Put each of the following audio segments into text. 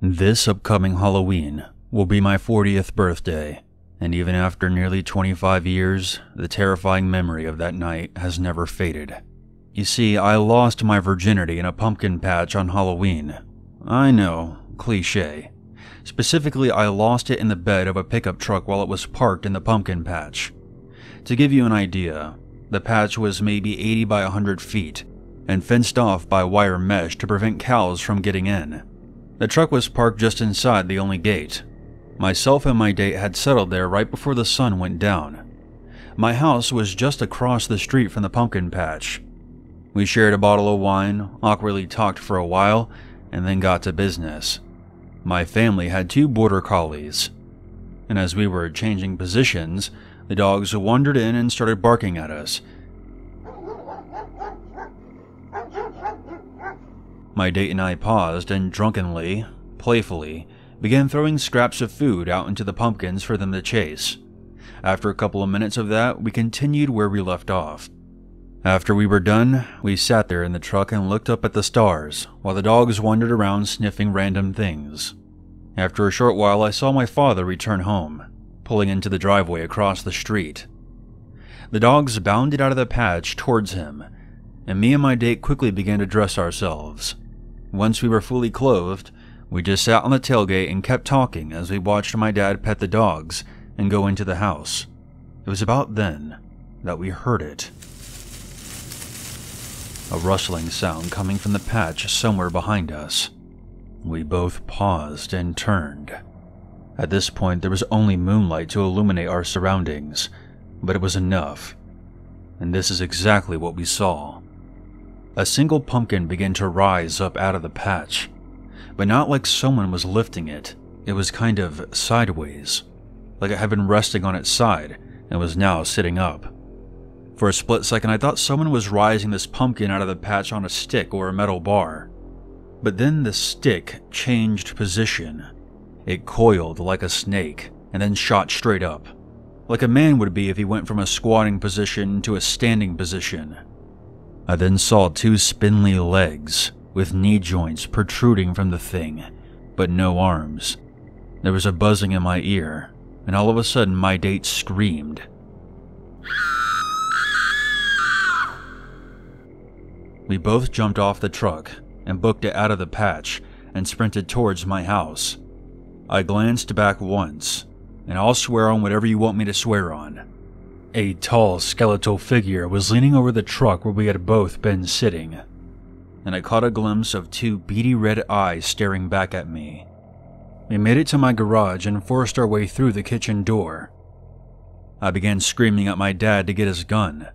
This upcoming Halloween will be my 40th birthday, and even after nearly 25 years, the terrifying memory of that night has never faded. You see, I lost my virginity in a pumpkin patch on Halloween. I know, cliché. Specifically, I lost it in the bed of a pickup truck while it was parked in the pumpkin patch. To give you an idea, the patch was maybe 80 by 100 feet, and fenced off by wire mesh to prevent cows from getting in. The truck was parked just inside the only gate. Myself and my date had settled there right before the sun went down. My house was just across the street from the pumpkin patch. We shared a bottle of wine, awkwardly talked for a while, and then got to business. My family had 2 border collies, and as we were changing positions, the dogs wandered in and started barking at us. My date and I paused and drunkenly, playfully, began throwing scraps of food out into the pumpkins for them to chase. After a couple of minutes of that, we continued where we left off. After we were done, we sat there in the truck and looked up at the stars, while the dogs wandered around sniffing random things. After a short while, I saw my father return home, pulling into the driveway across the street. The dogs bounded out of the patch towards him, and me and my date quickly began to dress ourselves. Once we were fully clothed, we just sat on the tailgate and kept talking as we watched my dad pet the dogs and go into the house. It was about then that we heard it. A rustling sound coming from the patch somewhere behind us. We both paused and turned. At this point, there was only moonlight to illuminate our surroundings, but it was enough. And this is exactly what we saw. A single pumpkin began to rise up out of the patch, but not like someone was lifting it. It was kind of sideways, like it had been resting on its side and was now sitting up. For a split second, I thought someone was rising this pumpkin out of the patch on a stick or a metal bar. But then the stick changed position. It coiled like a snake and then shot straight up, like a man would be if he went from a squatting position to a standing position. I then saw 2 spindly legs with knee joints protruding from the thing, but no arms. There was a buzzing in my ear, and all of a sudden my date screamed. We both jumped off the truck and booked it out of the patch and sprinted towards my house. I glanced back once, and I'll swear on whatever you want me to swear on. A tall, skeletal figure was leaning over the truck where we had both been sitting, and I caught a glimpse of 2 beady red eyes staring back at me. We made it to my garage and forced our way through the kitchen door. I began screaming at my dad to get his gun.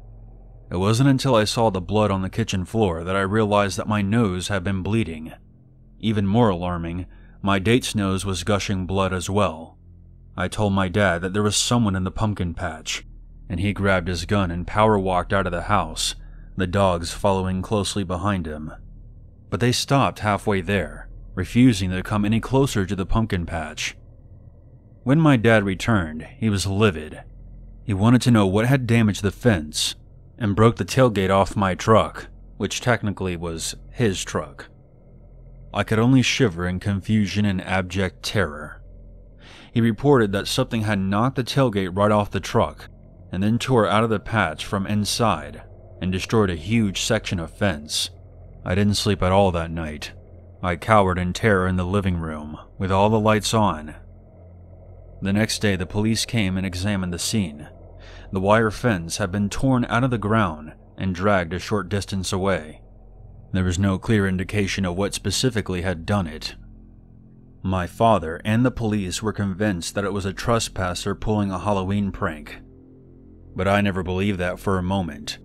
It wasn't until I saw the blood on the kitchen floor that I realized that my nose had been bleeding. Even more alarming, my date's nose was gushing blood as well. I told my dad that there was someone in the pumpkin patch, and he grabbed his gun and power-walked out of the house, the dogs following closely behind him. But they stopped halfway there, refusing to come any closer to the pumpkin patch. When my dad returned, he was livid. He wanted to know what had damaged the fence, and broke the tailgate off my truck, which technically was his truck. I could only shiver in confusion and abject terror. He reported that something had knocked the tailgate right off the truck, and then tore out of the patch from inside, and destroyed a huge section of fence. I didn't sleep at all that night. I cowered in terror in the living room, with all the lights on. The next day, the police came and examined the scene. The wire fence had been torn out of the ground and dragged a short distance away. There was no clear indication of what specifically had done it. My father and the police were convinced that it was a trespasser pulling a Halloween prank. But I never believed that for a moment.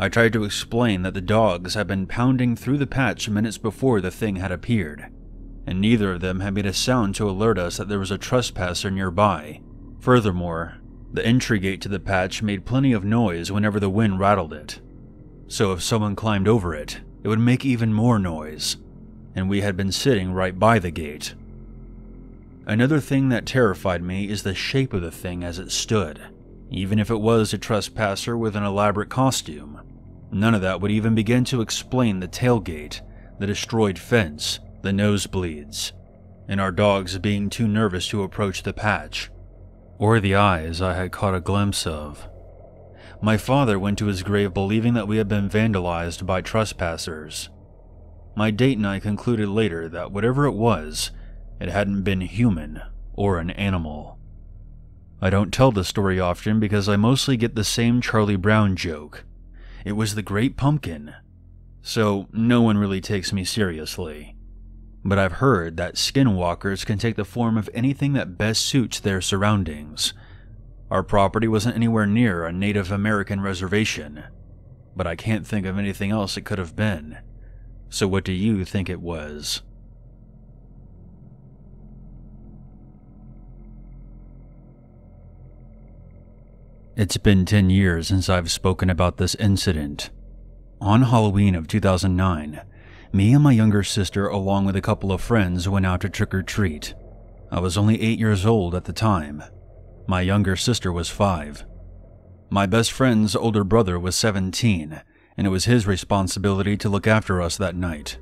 I tried to explain that the dogs had been pounding through the patch minutes before the thing had appeared, and neither of them had made a sound to alert us that there was a trespasser nearby. Furthermore, the entry gate to the patch made plenty of noise whenever the wind rattled it. So if someone climbed over it, it would make even more noise, and we had been sitting right by the gate. Another thing that terrified me is the shape of the thing as it stood. Even if it was a trespasser with an elaborate costume, none of that would even begin to explain the tailgate, the destroyed fence, the nosebleeds. and our dogs being too nervous to approach the patch, or the eyes I had caught a glimpse of. My father went to his grave believing that we had been vandalized by trespassers. My date and I concluded later that whatever it was, it hadn't been human or an animal. I don't tell this story often because I mostly get the same Charlie Brown joke. It was the Great Pumpkin. So no one really takes me seriously. But I've heard that skinwalkers can take the form of anything that best suits their surroundings. Our property wasn't anywhere near a Native American reservation, but I can't think of anything else it could have been. So what do you think it was? It's been 10 years since I've spoken about this incident. On Halloween of 2009, me and my younger sister along with a couple of friends went out to trick-or-treat. I was only 8 years old at the time. My younger sister was 5. My best friend's older brother was 17, and it was his responsibility to look after us that night.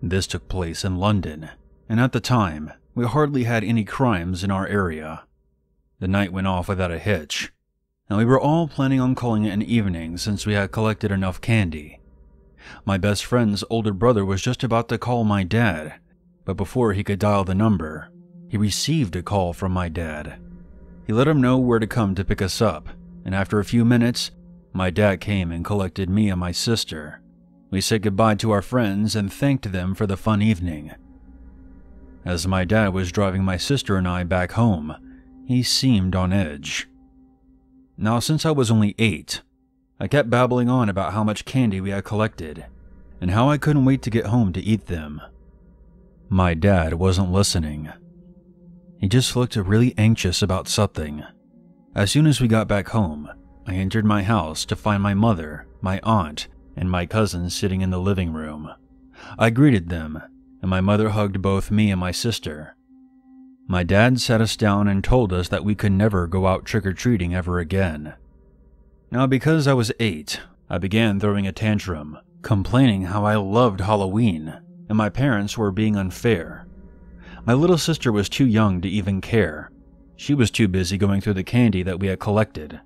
This took place in London, and at the time, we hardly had any crimes in our area. The night went off without a hitch, and we were all planning on calling it an evening since we had collected enough candy. My best friend's older brother was just about to call my dad, but before he could dial the number, he received a call from my dad. He let him know where to come to pick us up, and after a few minutes, my dad came and collected me and my sister. We said goodbye to our friends and thanked them for the fun evening. As my dad was driving my sister and I back home, he seemed on edge. Now, since I was only 8, I kept babbling on about how much candy we had collected, and how I couldn't wait to get home to eat them. My dad wasn't listening. He just looked really anxious about something. As soon as we got back home, I entered my house to find my mother, my aunt, and my cousin sitting in the living room. I greeted them, and my mother hugged both me and my sister. My dad sat us down and told us that we could never go out trick-or-treating ever again. Now, because I was 8, I began throwing a tantrum, complaining how I loved Halloween, and my parents were being unfair. My little sister was too young to even care. She was too busy going through the candy that we had collected.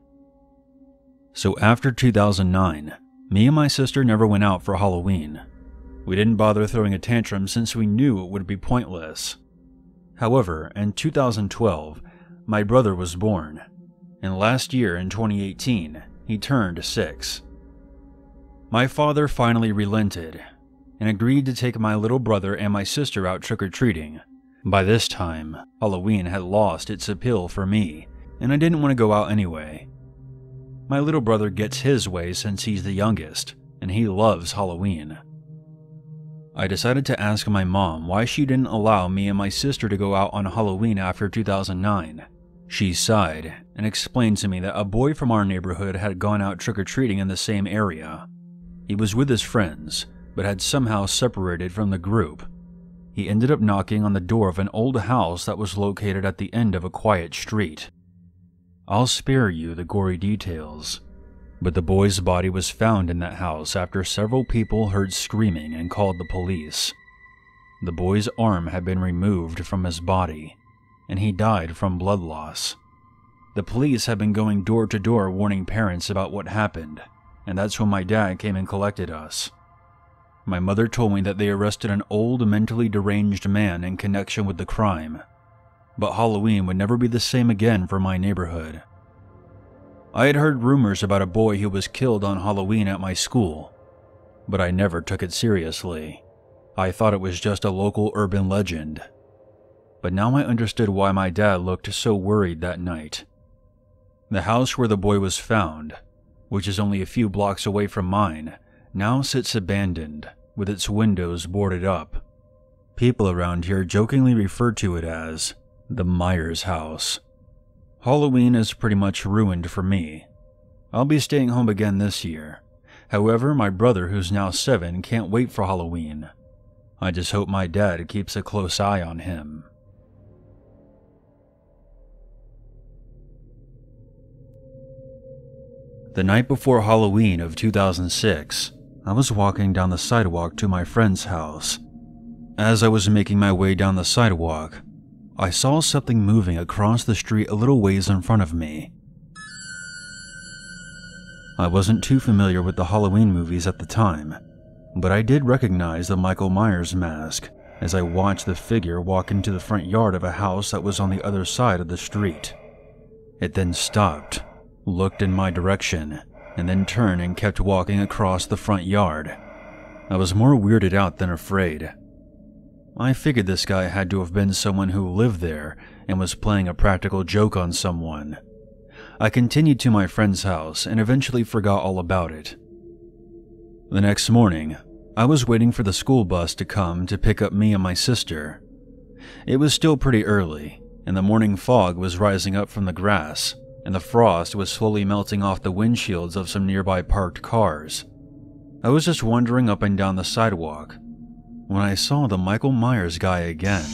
So after 2009, me and my sister never went out for Halloween. We didn't bother throwing a tantrum since we knew it would be pointless. However, in 2012, my brother was born, and last year in 2018, he turned 6. My father finally relented and agreed to take my little brother and my sister out trick-or-treating. By this time, Halloween had lost its appeal for me, and I didn't want to go out anyway. My little brother gets his way since he's the youngest, and he loves Halloween. I decided to ask my mom why she didn't allow me and my sister to go out on Halloween after 2009. She sighed and explained to me that a boy from our neighborhood had gone out trick-or-treating in the same area. He was with his friends, but had somehow separated from the group. He ended up knocking on the door of an old house that was located at the end of a quiet street. I'll spare you the gory details, but the boy's body was found in that house after several people heard screaming and called the police. The boy's arm had been removed from his body, and he died from blood loss. The police had been going door to door warning parents about what happened, and that's when my dad came and collected us. My mother told me that they arrested an old, mentally deranged man in connection with the crime, but Halloween would never be the same again for my neighborhood. I had heard rumors about a boy who was killed on Halloween at my school, but I never took it seriously. I thought it was just a local urban legend. But now I understood why my dad looked so worried that night. The house where the boy was found, which is only a few blocks away from mine, now sits abandoned, with its windows boarded up. People around here jokingly refer to it as the Myers house. Halloween is pretty much ruined for me. I'll be staying home again this year. However, my brother, who's now 7, can't wait for Halloween. I just hope my dad keeps a close eye on him. The night before Halloween of 2006, I was walking down the sidewalk to my friend's house. As I was making my way down the sidewalk, I saw something moving across the street a little ways in front of me. I wasn't too familiar with the Halloween movies at the time, but I did recognize the Michael Myers mask as I watched the figure walk into the front yard of a house that was on the other side of the street. It then stopped, looked in my direction, and then turned and kept walking across the front yard. I was more weirded out than afraid. I figured this guy had to have been someone who lived there and was playing a practical joke on someone. I continued to my friend's house and eventually forgot all about it. The next morning, I was waiting for the school bus to come to pick up me and my sister. It was still pretty early, and the morning fog was rising up from the grass, and the frost was slowly melting off the windshields of some nearby parked cars. I was just wandering up and down the sidewalk when I saw the Michael Myers guy again.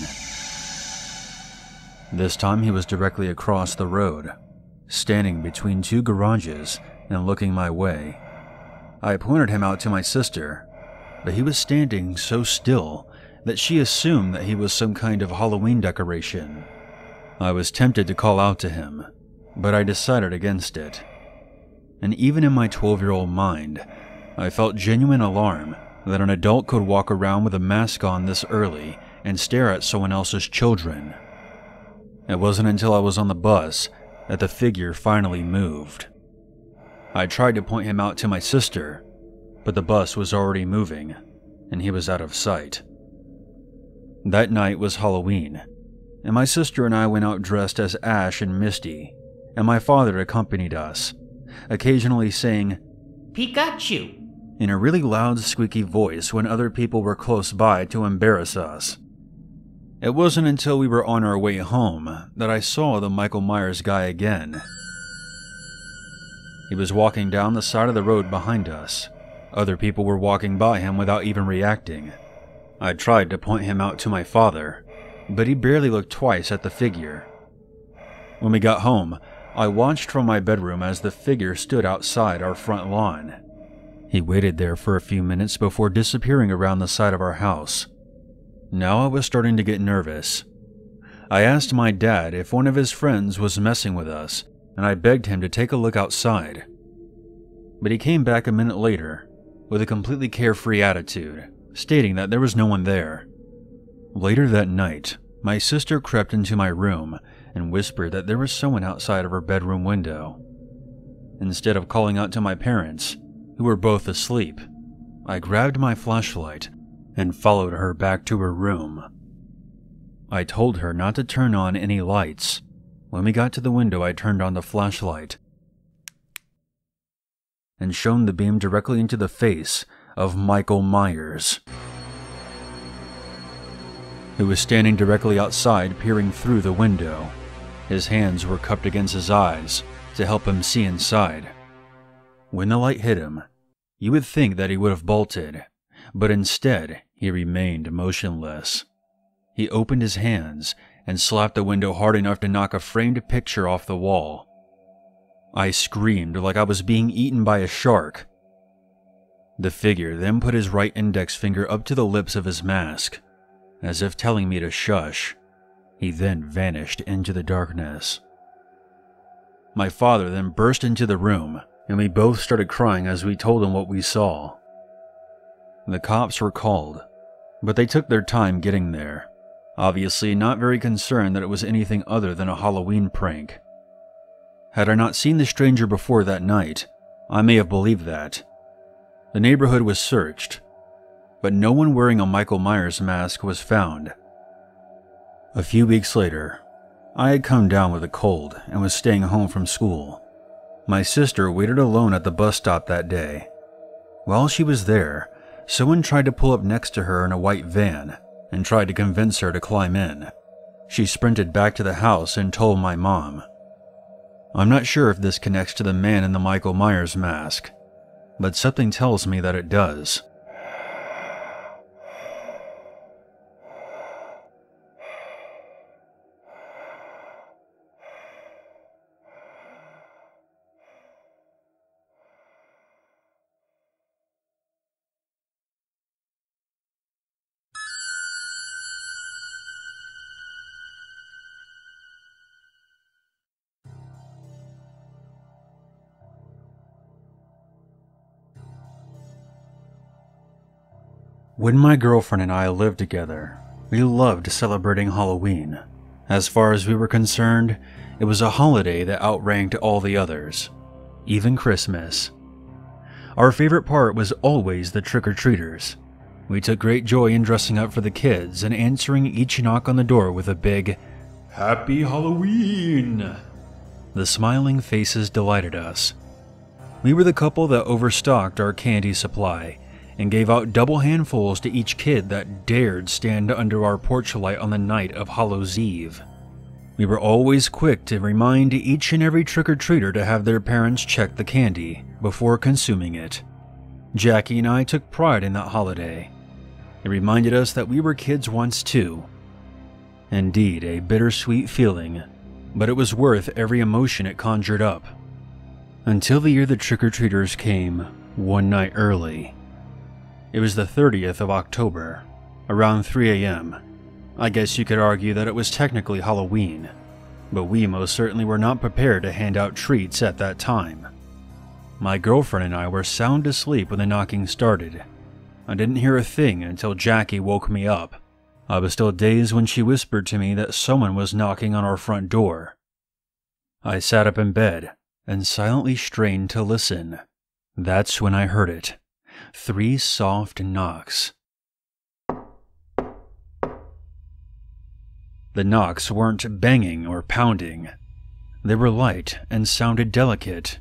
This time he was directly across the road, standing between two garages and looking my way. I pointed him out to my sister, but he was standing so still that she assumed that he was some kind of Halloween decoration. I was tempted to call out to him, but I decided against it. And even in my 12-year-old mind, I felt genuine alarm that an adult could walk around with a mask on this early and stare at someone else's children. It wasn't until I was on the bus that the figure finally moved. I tried to point him out to my sister, but the bus was already moving, and he was out of sight. That night was Halloween, and my sister and I went out dressed as Ash and Misty, and my father accompanied us, occasionally saying, "Pikachu," in a really loud, squeaky voice when other people were close by to embarrass us. It wasn't until we were on our way home that I saw the Michael Myers guy again. He was walking down the side of the road behind us. Other people were walking by him without even reacting. I tried to point him out to my father, but he barely looked twice at the figure. When we got home, I watched from my bedroom as the figure stood outside our front lawn. He waited there for a few minutes before disappearing around the side of our house. Now I was starting to get nervous. I asked my dad if one of his friends was messing with us, and I begged him to take a look outside. But he came back a minute later with a completely carefree attitude, stating that there was no one there. Later that night, my sister crept into my room and whispered that there was someone outside of her bedroom window. Instead of calling out to my parents, who were both asleep, I grabbed my flashlight and followed her back to her room. I told her not to turn on any lights. When we got to the window, I turned on the flashlight and shone the beam directly into the face of Michael Myers, who was standing directly outside peering through the window. His hands were cupped against his eyes to help him see inside. When the light hit him, you would think that he would have bolted, but instead he remained motionless. He opened his hands and slapped the window hard enough to knock a framed picture off the wall. I screamed like I was being eaten by a shark. The figure then put his right index finger up to the lips of his mask, as if telling me to shush. He then vanished into the darkness. My father then burst into the room, and we both started crying as we told him what we saw. The cops were called, but they took their time getting there, obviously not very concerned that it was anything other than a Halloween prank. Had I not seen the stranger before that night, I may have believed that. The neighborhood was searched, but no one wearing a Michael Myers mask was found. A few weeks later, I had come down with a cold and was staying home from school. My sister waited alone at the bus stop that day. While she was there, someone tried to pull up next to her in a white van and tried to convince her to climb in. She sprinted back to the house and told my mom. I'm not sure if this connects to the man in the Michael Myers mask, but something tells me that it does. When my girlfriend and I lived together, we loved celebrating Halloween. As far as we were concerned, it was a holiday that outranked all the others, even Christmas. Our favorite part was always the trick-or-treaters. We took great joy in dressing up for the kids and answering each knock on the door with a big, "Happy Halloween!" The smiling faces delighted us. We were the couple that overstocked our candy supply and gave out double handfuls to each kid that dared stand under our porch light on the night of Hallows' Eve. We were always quick to remind each and every trick-or-treater to have their parents check the candy before consuming it. Jackie and I took pride in that holiday. It reminded us that we were kids once too. Indeed, a bittersweet feeling, but it was worth every emotion it conjured up. Until the year the trick-or-treaters came one night early. It was the 30th of October, around 3 a.m. I guess you could argue that it was technically Halloween, but we most certainly were not prepared to hand out treats at that time. My girlfriend and I were sound asleep when the knocking started. I didn't hear a thing until Jackie woke me up. I was still dazed when she whispered to me that someone was knocking on our front door. I sat up in bed and silently strained to listen. That's when I heard it. 3 soft knocks. The knocks weren't banging or pounding. They were light and sounded delicate.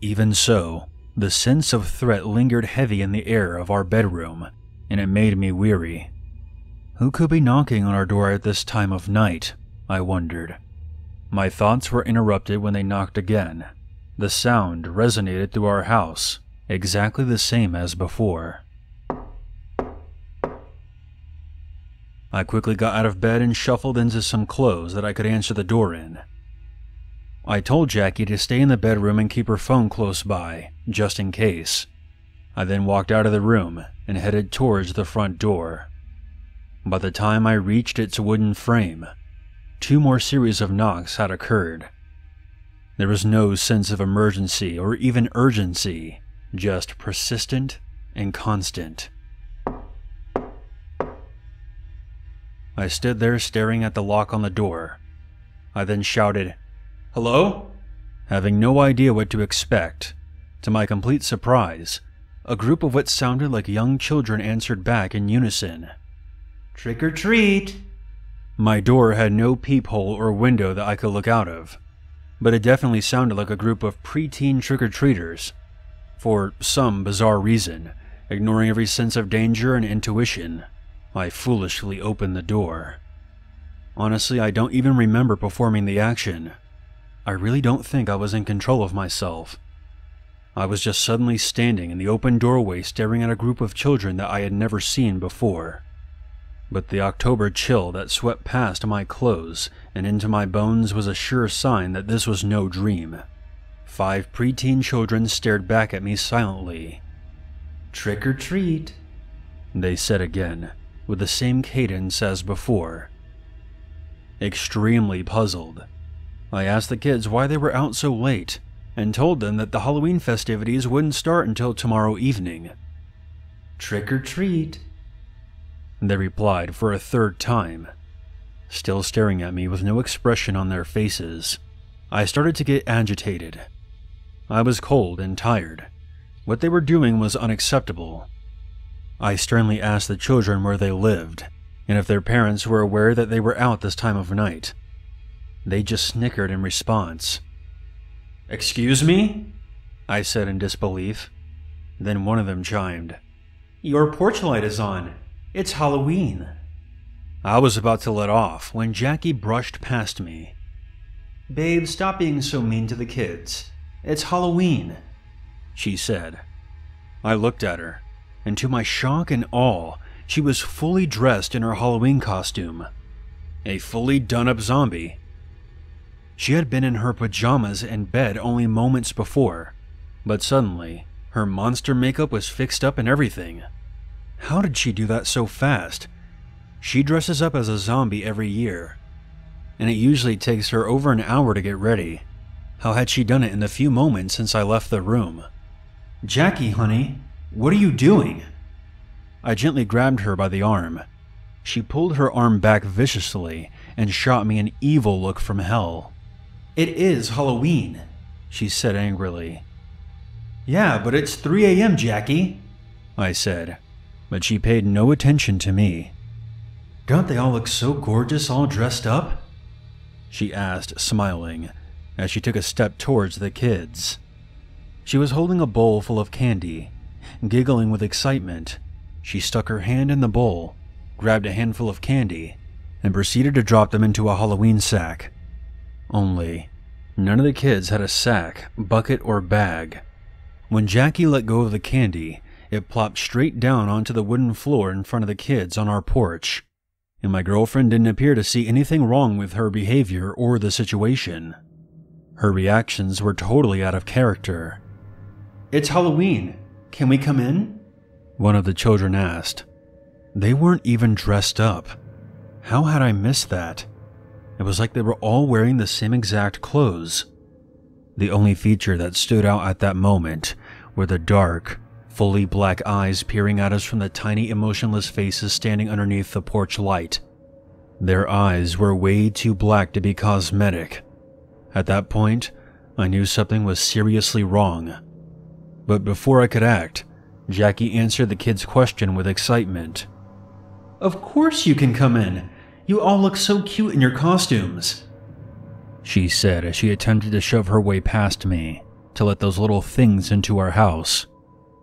Even so, the sense of threat lingered heavy in the air of our bedroom, and it made me weary. Who could be knocking on our door at this time of night? I wondered. My thoughts were interrupted when they knocked again. The sound resonated through our house, exactly the same as before. I quickly got out of bed and shuffled into some clothes that I could answer the door in. I told Jackie to stay in the bedroom and keep her phone close by, just in case. I then walked out of the room and headed towards the front door. By the time I reached its wooden frame, 2 more series of knocks had occurred. There was no sense of emergency or even urgency, just persistent and constant. I stood there staring at the lock on the door. I then shouted, "Hello?" Having no idea what to expect. To my complete surprise, a group of what sounded like young children answered back in unison. "Trick or treat!" My door had no peephole or window that I could look out of, but it definitely sounded like a group of preteen trick-or-treaters. For some bizarre reason, ignoring every sense of danger and intuition, I foolishly opened the door. Honestly, I don't even remember performing the action. I really don't think I was in control of myself. I was just suddenly standing in the open doorway staring at a group of children that I had never seen before. But the October chill that swept past my clothes and into my bones was a sure sign that this was no dream. 5 preteen children stared back at me silently. "Trick or treat," they said again, with the same cadence as before. Extremely puzzled, I asked the kids why they were out so late and told them that the Halloween festivities wouldn't start until tomorrow evening. "Trick or treat," they replied for a 3rd time, still staring at me with no expression on their faces. I started to get agitated. I was cold and tired. What they were doing was unacceptable. I sternly asked the children where they lived, and if their parents were aware that they were out this time of night. They just snickered in response. "Excuse me?" I said in disbelief. Then one of them chimed, "Your porch light is on. It's Halloween." I was about to let off when Jackie brushed past me. "Babe, stop being so mean to the kids. It's Halloween," she said. I looked at her, and to my shock and awe, she was fully dressed in her Halloween costume. A fully done-up zombie. She had been in her pajamas in bed only moments before, but suddenly, her monster makeup was fixed up and everything. How did she do that so fast? She dresses up as a zombie every year, and it usually takes her over an hour to get ready. How had she done it in the few moments since I left the room? "Jackie, honey, what are you doing?" I gently grabbed her by the arm. She pulled her arm back viciously and shot me an evil look from hell. "It is Halloween," she said angrily. "Yeah, but it's 3 a.m., Jackie," I said, but she paid no attention to me. "Don't they all look so gorgeous all dressed up?" she asked, smiling, as she took a step towards the kids. She was holding a bowl full of candy. Giggling with excitement, she stuck her hand in the bowl, grabbed a handful of candy, and proceeded to drop them into a Halloween sack. Only, none of the kids had a sack, bucket, or bag. When Jackie let go of the candy, it plopped straight down onto the wooden floor in front of the kids on our porch, and my girlfriend didn't appear to see anything wrong with her behavior or the situation. Her reactions were totally out of character. "It's Halloween. Can we come in?" one of the children asked. They weren't even dressed up. How had I missed that? It was like they were all wearing the same exact clothes. The only feature that stood out at that moment were the dark, fully black eyes peering at us from the tiny emotionless faces standing underneath the porch light. Their eyes were way too black to be cosmetic. At that point, I knew something was seriously wrong. But before I could act, Jackie answered the kid's question with excitement. "Of course you can come in. You all look so cute in your costumes," she said as she attempted to shove her way past me to let those little things into our house.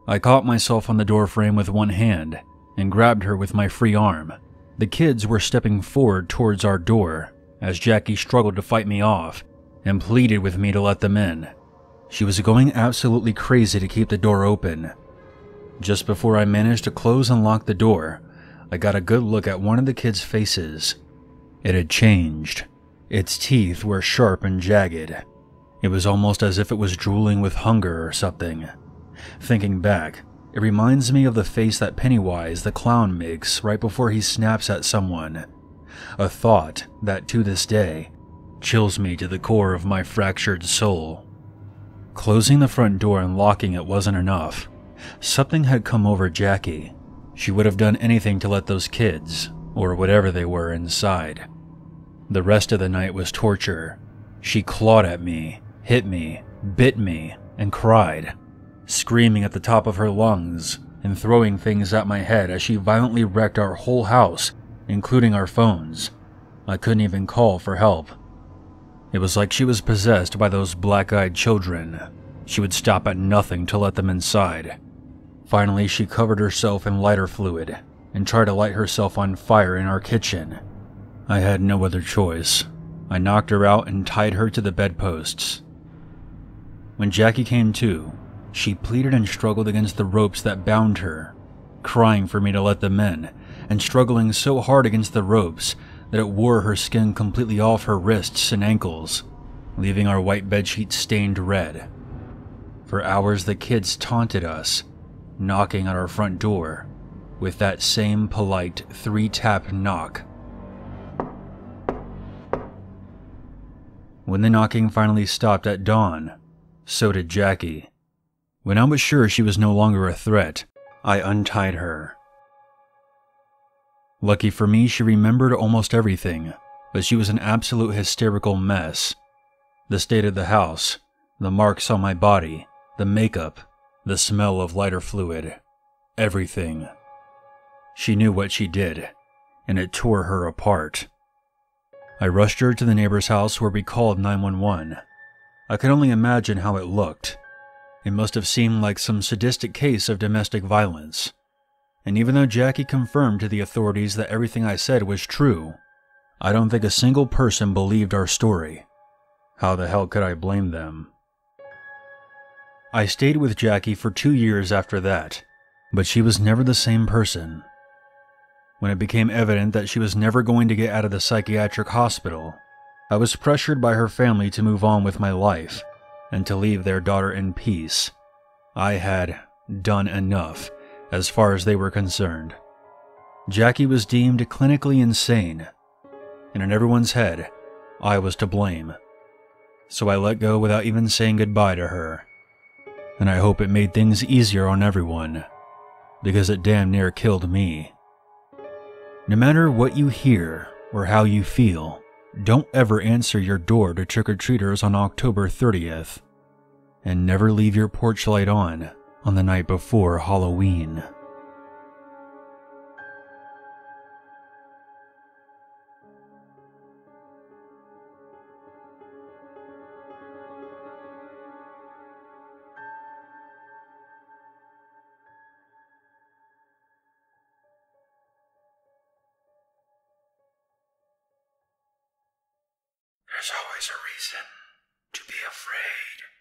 I caught myself on the doorframe with one hand and grabbed her with my free arm. The kids were stepping forward towards our door as Jackie struggled to fight me off and pleaded with me to let them in. She was going absolutely crazy to keep the door open. Just before I managed to close and lock the door, I got a good look at one of the kids' faces. It had changed. Its teeth were sharp and jagged. It was almost as if it was drooling with hunger or something. Thinking back, it reminds me of the face that Pennywise the clown makes right before he snaps at someone. A thought that, to this day, chills me to the core of my fractured soul. Closing the front door and locking it wasn't enough. Something had come over Jackie. She would have done anything to let those kids, or whatever they were, inside. The rest of the night was torture. She clawed at me, hit me, bit me, and cried, screaming at the top of her lungs and throwing things at my head as she violently wrecked our whole house, including our phones. I couldn't even call for help. It was like she was possessed by those black-eyed children. She would stop at nothing to let them inside. Finally, she covered herself in lighter fluid and tried to light herself on fire in our kitchen. I had no other choice. I knocked her out and tied her to the bedposts. When Jackie came to, she pleaded and struggled against the ropes that bound her, crying for me to let them in, and struggling so hard against the ropes that it wore her skin completely off her wrists and ankles, leaving our white bedsheets stained red. For hours the kids taunted us, knocking at our front door with that same polite 3-tap knock. When the knocking finally stopped at dawn, so did Jackie. When I was sure she was no longer a threat, I untied her. Lucky for me, she remembered almost everything, but she was an absolute hysterical mess. The state of the house, the marks on my body, the makeup, the smell of lighter fluid, everything. She knew what she did, and it tore her apart. I rushed her to the neighbor's house where we called 911. I could only imagine how it looked. It must have seemed like some sadistic case of domestic violence. And even though Jackie confirmed to the authorities that everything I said was true, I don't think a single person believed our story. How the hell could I blame them? I stayed with Jackie for 2 years after that, but she was never the same person. When it became evident that she was never going to get out of the psychiatric hospital, I was pressured by her family to move on with my life and to leave their daughter in peace. I had done enough as far as they were concerned. Jackie was deemed clinically insane, and in everyone's head, I was to blame. So I let go without even saying goodbye to her. And I hope it made things easier on everyone. because it damn near killed me. No matter what you hear or how you feel, don't ever answer your door to trick-or-treaters on October 30th, and never leave your porch light on the night before Halloween. There's always a reason to be afraid.